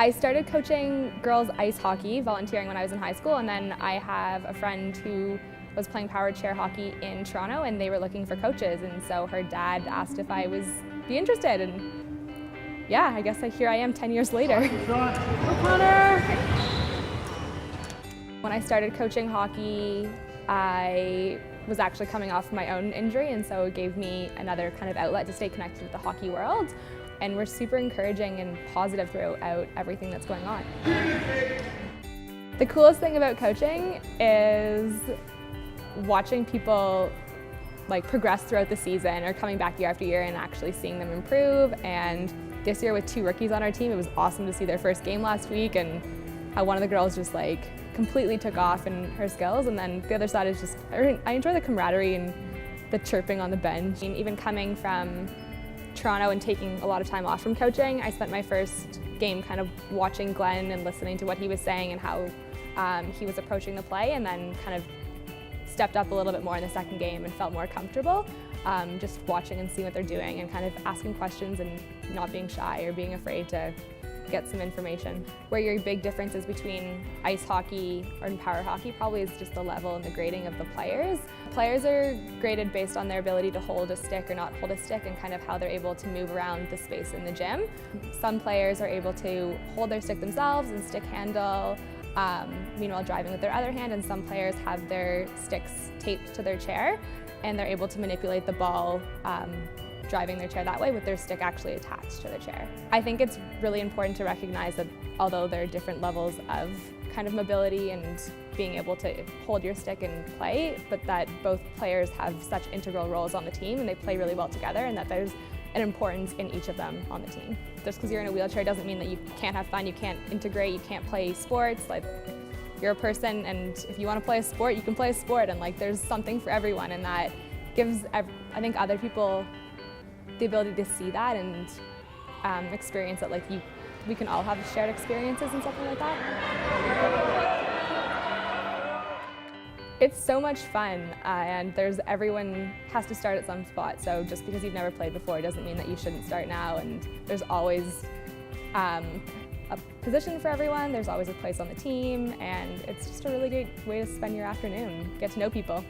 I started coaching girls ice hockey, volunteering when I was in high school, and then I have a friend who was playing powered chair hockey in Toronto, and they were looking for coaches, and so her dad asked if I was be interested, and yeah, I guess here I am 10 years later. When I started coaching hockey, I was actually coming off my own injury, and so it gave me another kind of outlet to stay connected with the hockey world. And we're super encouraging and positive throughout everything that's going on. The coolest thing about coaching is watching people progress throughout the season or coming back year after year and actually seeing them improve. And this year with 2 rookies on our team, it was awesome to see their first game last week and how one of the girls just completely took off in her skills. And then the other side is just, I enjoy the camaraderie and the chirping on the bench. And even coming from Toronto and taking a lot of time off from coaching, I spent my first game kind of watching Glenn and listening to what he was saying and how he was approaching the play, and then kind of stepped up a little bit more in the second game and felt more comfortable just watching and seeing what they're doing and kind of asking questions and not being shy or being afraid to get some information. Where your big differences between ice hockey or power hockey probably is just the level and the grading of the players. Players are graded based on their ability to hold a stick or not hold a stick and kind of how they're able to move around the space in the gym. Some players are able to hold their stick themselves and stick handle, meanwhile driving with their other hand, and some players have their sticks taped to their chair and they're able to manipulate the ball driving their chair that way with their stick actually attached to their chair. I think it's really important to recognize that although there are different levels of kind of mobility and being able to hold your stick and play, but that both players have such integral roles on the team and they play really well together, and that there's an importance in each of them on the team. Just because you're in a wheelchair doesn't mean that you can't have fun, you can't integrate, you can't play sports. You're a person, and if you want to play a sport, you can play a sport, and there's something for everyone, and that gives, I think, other people the ability to see that and experience that we can all have shared experiences and something like that. It's so much fun, and everyone has to start at some spot, so just because you've never played before doesn't mean that you shouldn't start now, and there's always a position for everyone, there's always a place on the team, and it's just a really great way to spend your afternoon, get to know people.